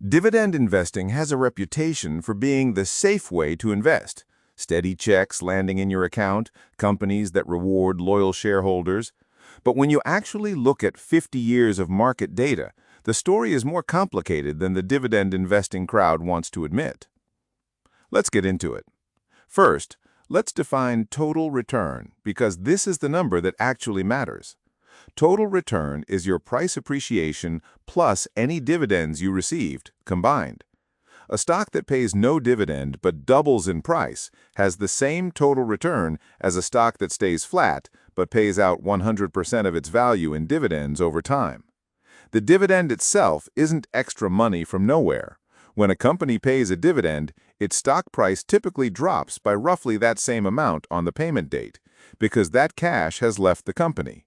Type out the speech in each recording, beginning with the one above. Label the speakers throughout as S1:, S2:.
S1: Dividend investing has a reputation for being the safe way to invest. Steady checks landing in your account, companies that reward loyal shareholders. But when you actually look at 50 years of market data, the story is more complicated than the dividend investing crowd wants to admit. Let's get into it. First, let's define total return, because this is the number that actually matters. Total return is your price appreciation plus any dividends you received, combined. A stock that pays no dividend but doubles in price has the same total return as a stock that stays flat but pays out 100% of its value in dividends over time. The dividend itself isn't extra money from nowhere. When a company pays a dividend, its stock price typically drops by roughly that same amount on the payment date, because that cash has left the company.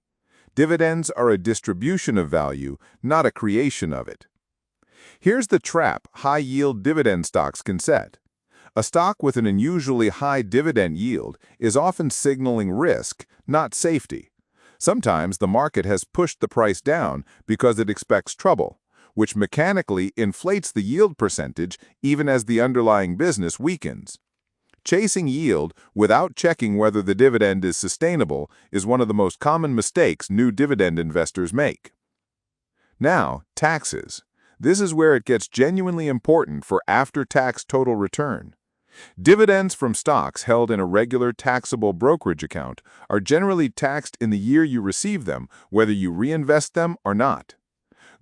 S1: Dividends are a distribution of value, not a creation of it. Here's the trap high-yield dividend stocks can set. A stock with an unusually high dividend yield is often signaling risk, not safety. Sometimes the market has pushed the price down because it expects trouble, which mechanically inflates the yield percentage even as the underlying business weakens. Chasing yield without checking whether the dividend is sustainable is one of the most common mistakes new dividend investors make. Now, taxes. This is where it gets genuinely important for after-tax total return. Dividends from stocks held in a regular taxable brokerage account are generally taxed in the year you receive them, whether you reinvest them or not.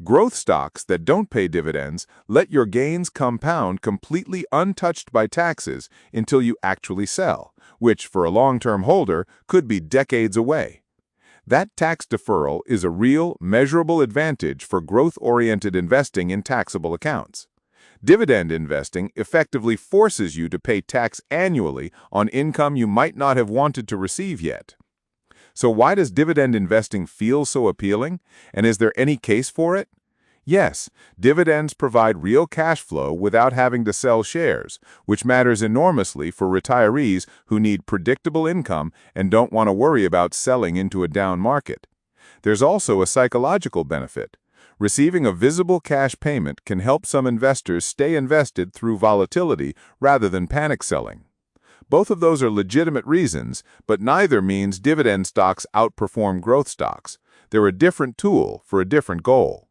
S1: Growth stocks that don't pay dividends let your gains compound completely untouched by taxes until you actually sell, which for a long-term holder could be decades away. That tax deferral is a real, measurable advantage for growth-oriented investing in taxable accounts. Dividend investing effectively forces you to pay tax annually on income you might not have wanted to receive yet. So why does dividend investing feel so appealing? And is there any case for it? Yes, dividends provide real cash flow without having to sell shares, which matters enormously for retirees who need predictable income and don't want to worry about selling into a down market. There's also a psychological benefit. Receiving a visible cash payment can help some investors stay invested through volatility rather than panic selling. Both of those are legitimate reasons, but neither means dividend stocks outperform growth stocks. They're a different tool for a different goal.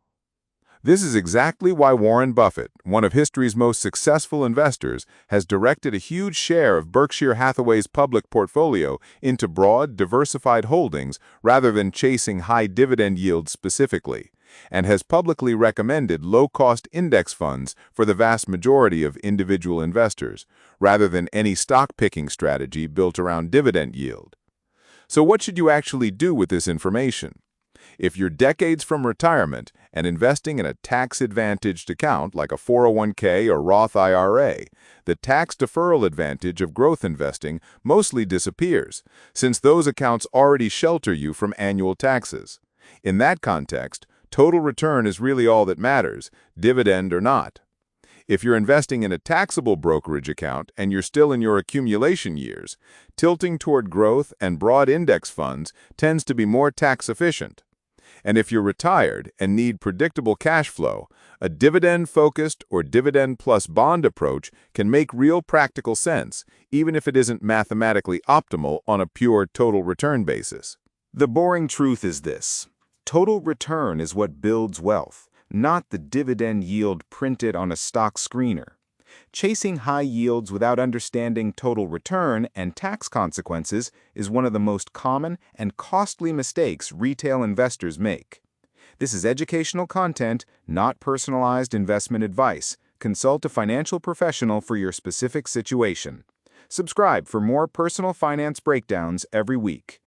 S1: This is exactly why Warren Buffett, one of history's most successful investors, has directed a huge share of Berkshire Hathaway's public portfolio into broad, diversified holdings rather than chasing high dividend yields specifically, and has publicly recommended low-cost index funds for the vast majority of individual investors, rather than any stock-picking strategy built around dividend yield. So what should you actually do with this information? If you're decades from retirement and investing in a tax-advantaged account like a 401k or Roth IRA, the tax deferral advantage of growth investing mostly disappears, since those accounts already shelter you from annual taxes. In that context, total return is really all that matters, dividend or not. If you're investing in a taxable brokerage account and you're still in your accumulation years, tilting toward growth and broad index funds tends to be more tax efficient. And if you're retired and need predictable cash flow, a dividend-focused or dividend-plus bond approach can make real practical sense, even if it isn't mathematically optimal on a pure total return basis. The boring truth is this: total return is what builds wealth, not the dividend yield printed on a stock screener. Chasing high yields without understanding total return and tax consequences is one of the most common and costly mistakes retail investors make. This is educational content, not personalized investment advice. Consult a financial professional for your specific situation. Subscribe for more personal finance breakdowns every week.